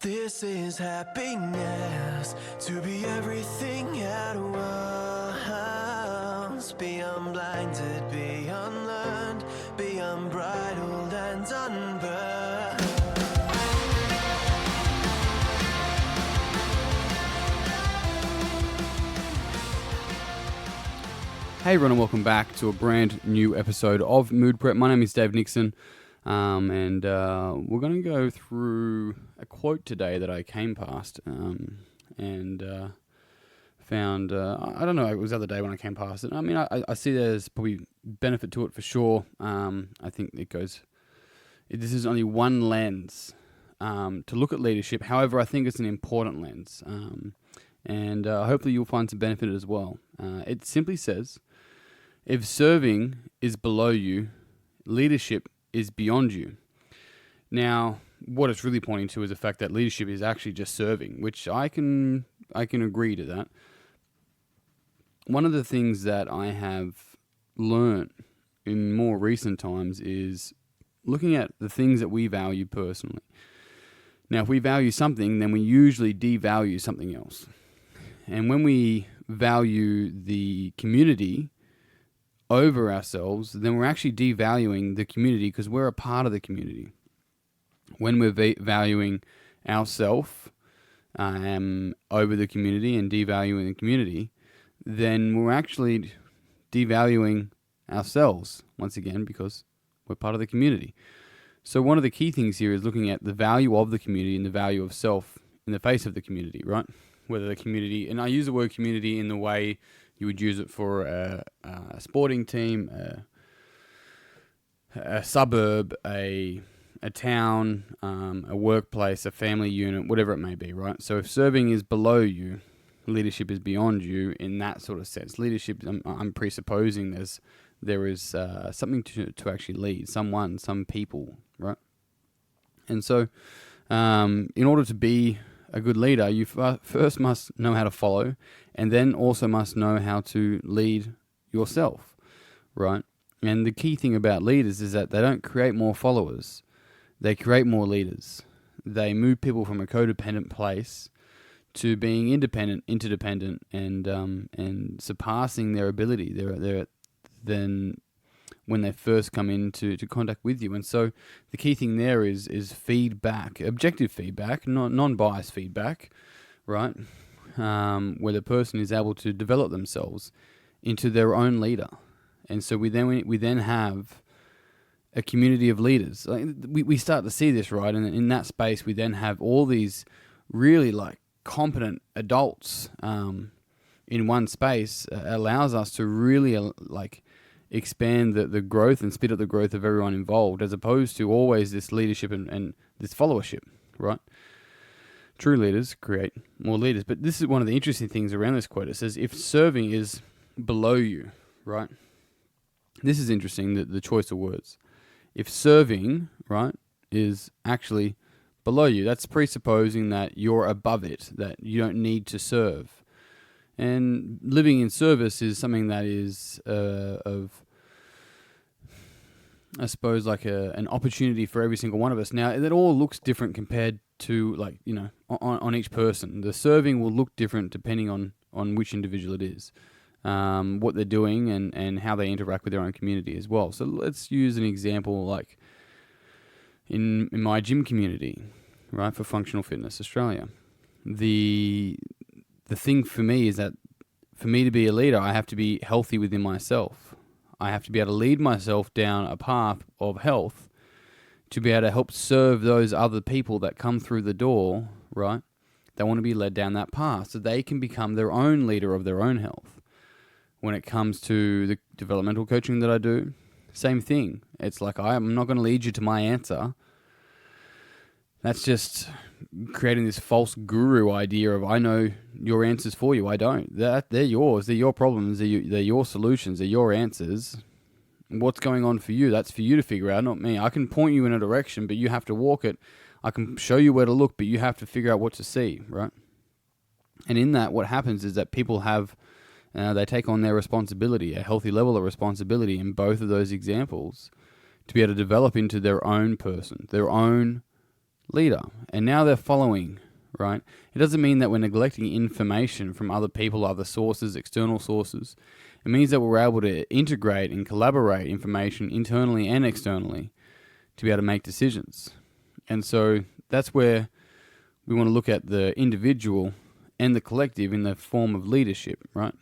This is happiness, to be everything at once. Be unblinded, be unlearned, be unbridled and unburned. Hey everyone, and welcome back to a brand new episode of Mood Prep. My name is Dave Nixon, and we're going to go through a quote today that I came past and found, I don't know, it was the other day when I came past it. I mean, I see there's probably benefit to it for sure. I think this is only one lens to look at leadership. However, I think it's an important lens, and hopefully you'll find some benefit as well. It simply says, if serving is below you, leadership is beyond you. Now, what it's really pointing to is the fact that leadership is actually just serving, which I can agree to that. One of the things that I have learnt in more recent times is looking at the things that we value personally. Now, if we value something, then we usually devalue something else. And when we value the community over ourselves, then we're actually devaluing the community because we're a part of the community. When we're valuing ourselves over the community and devaluing the community, then we're actually devaluing ourselves once again because we're part of the community. So one of the key things here is looking at the value of the community and the value of self in the face of the community, right? Whether the community, and I use the word community in the way you would use it for a sporting team, a suburb, a town, a workplace, a family unit, whatever it may be, right? So if serving is below you, leadership is beyond you in that sort of sense. Leadership, I'm presupposing there is something to actually lead, some people, right? And so in order to be a good leader, you first must know how to follow, and then also must know how to lead yourself, right? And the key thing about leaders is that they don't create more followers. They create more leaders. They move people from a codependent place to being independent, interdependent, and surpassing their ability. Then when they first come into contact with you. And so the key thing there is feedback, objective feedback, non-biased feedback, right? Where the person is able to develop themselves into their own leader. And so we then have a community of leaders. We start to see this, right? And in that space, we then have all these really competent adults in one space. Allows us to really expand the growth and speed up the growth of everyone involved, as opposed to always this leadership and this followership, right? True leaders create more leaders. But this is one of the interesting things around this quote. It says, if serving is below you, right? This is interesting, the choice of words. If serving, right, is actually below you, that's presupposing that you're above it, that you don't need to serve. And living in service is something that is an opportunity for every single one of us. Now, it all looks different compared to, on each person. The serving will look different depending on which individual it is, what they're doing, and how they interact with their own community as well. So let's use an example like in my gym community, right, for Functional Fitness Australia. The thing for me is that for me to be a leader, I have to be healthy within myself. I have to be able to lead myself down a path of health to be able to help serve those other people that come through the door, right? They want to be led down that path so they can become their own leader of their own health. When it comes to the developmental coaching that I do, same thing. It's like, I'm not going to lead you to my answer. That's just creating this false guru idea of, I know your answers for you. I don't. They're yours. They're your problems. They're your solutions. They're your answers. What's going on for you? That's for you to figure out, not me. I can point you in a direction, but you have to walk it. I can show you where to look, but you have to figure out what to see, right? And in that, what happens is that people have, they take on their responsibility, a healthy level of responsibility in both of those examples, to be able to develop into their own person, their own leader, and now they're following, right? It doesn't mean that we're neglecting information from other people, other sources, external sources. It means that we're able to integrate and collaborate information internally and externally to be able to make decisions. And so that's where we want to look at the individual and the collective in the form of leadership, right?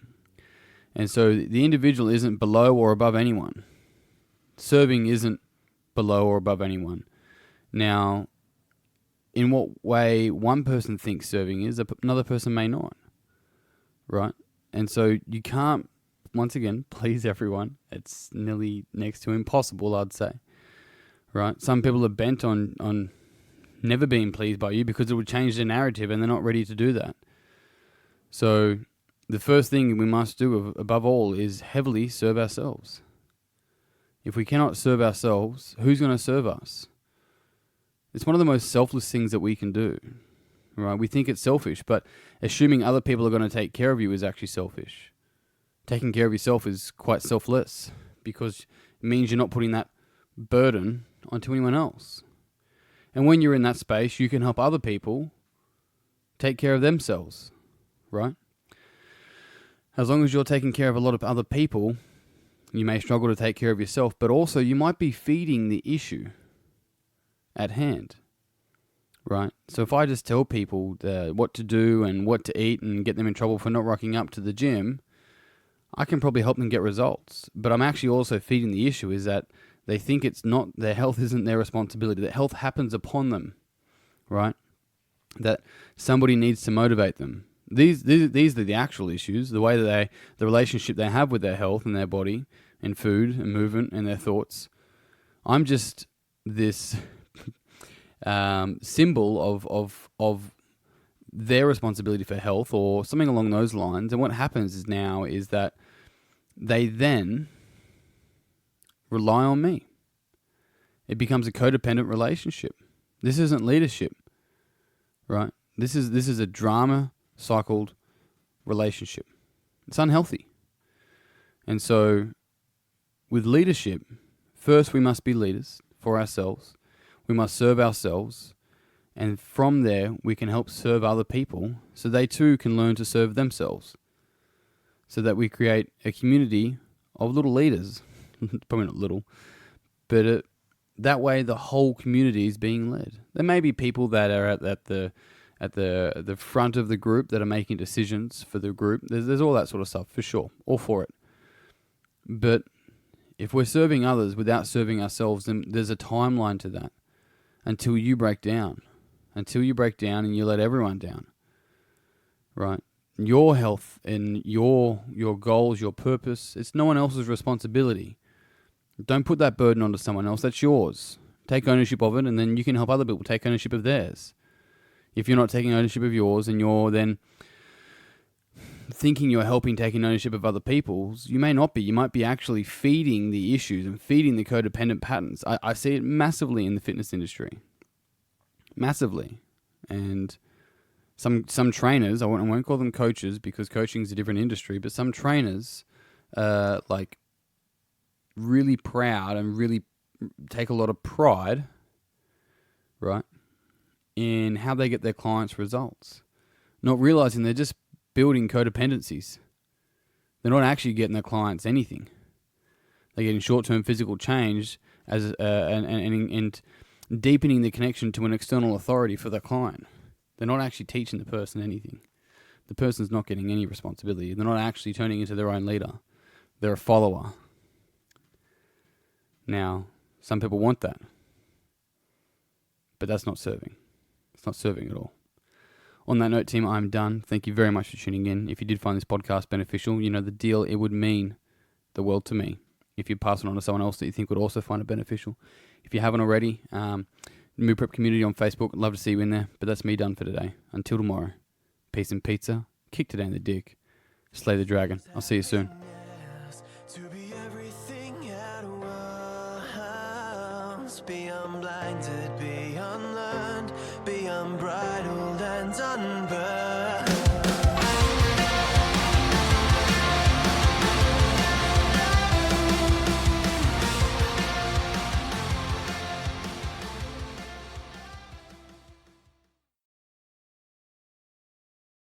And so the individual isn't below or above anyone. Serving isn't below or above anyone. Now, in what way one person thinks serving is, another person may not, right? And so you can't, once again, please everyone. It's nearly next to impossible, I'd say, right? Some people are bent on never being pleased by you because it would change their narrative, and they're not ready to do that. So the first thing we must do above all is heavily serve ourselves. If we cannot serve ourselves, who's going to serve us? It's one of the most selfless things that we can do, right? We think it's selfish, but assuming other people are going to take care of you is actually selfish. Taking care of yourself is quite selfless because it means you're not putting that burden onto anyone else. And when you're in that space, you can help other people take care of themselves, right? As long as you're taking care of a lot of other people, you may struggle to take care of yourself, but also you might be feeding the issue at hand, right? So if I just tell people what to do and what to eat and get them in trouble for not rocking up to the gym, I can probably help them get results. But I'm actually also feeding the issue is that they think it's not, their health isn't their responsibility, that health happens upon them, right? That somebody needs to motivate them. These are the actual issues, the way that the relationship they have with their health and their body and food and movement and their thoughts. I'm just this symbol of their responsibility for health or something along those lines. And what happens is that they then rely on me. It becomes a codependent relationship. This isn't leadership, right? This is a drama-cycled relationship. It's unhealthy. And so with leadership, first we must be leaders for ourselves. We must serve ourselves. And from there, we can help serve other people so they too can learn to serve themselves. So that we create a community of little leaders. Probably not little, but that way the whole community is being led. There may be people that are at the front of the group that are making decisions for the group. There's all that sort of stuff, for sure. All for it. But if we're serving others without serving ourselves, then there's a timeline to that until you break down. Until you break down and you let everyone down. Right? Your health and your goals, your purpose, it's no one else's responsibility. Don't put that burden onto someone else. That's yours. Take ownership of it, and then you can help other people take ownership of theirs. If you're not taking ownership of yours and you're then thinking you're helping taking ownership of other people's, you may not be. You might be actually feeding the issues and feeding the codependent patterns. I see it massively in the fitness industry. Massively. And some trainers, I won't call them coaches because coaching is a different industry, but some trainers like really proud and really take a lot of pride, right, in how they get their clients' results. Not realizing they're just building codependencies. They're not actually getting their clients anything. They're getting short-term physical change as and deepening the connection to an external authority for their client. They're not actually teaching the person anything. The person's not getting any responsibility. They're not actually turning into their own leader. They're a follower. Now, some people want that. But that's not serving. It's not serving at all. On that note, team, I'm done. Thank you very much for tuning in. If you did find this podcast beneficial, you know the deal. It would mean the world to me if you pass it on to someone else that you think would also find it beneficial. If you haven't already, Mood Prep Community on Facebook. I'd love to see you in there. But that's me done for today. Until tomorrow. Peace and pizza. Kick today in the dick. Slay the dragon. I'll see you soon. To be everything at once, be unblinded, be unlearned, be unbridled and unburned.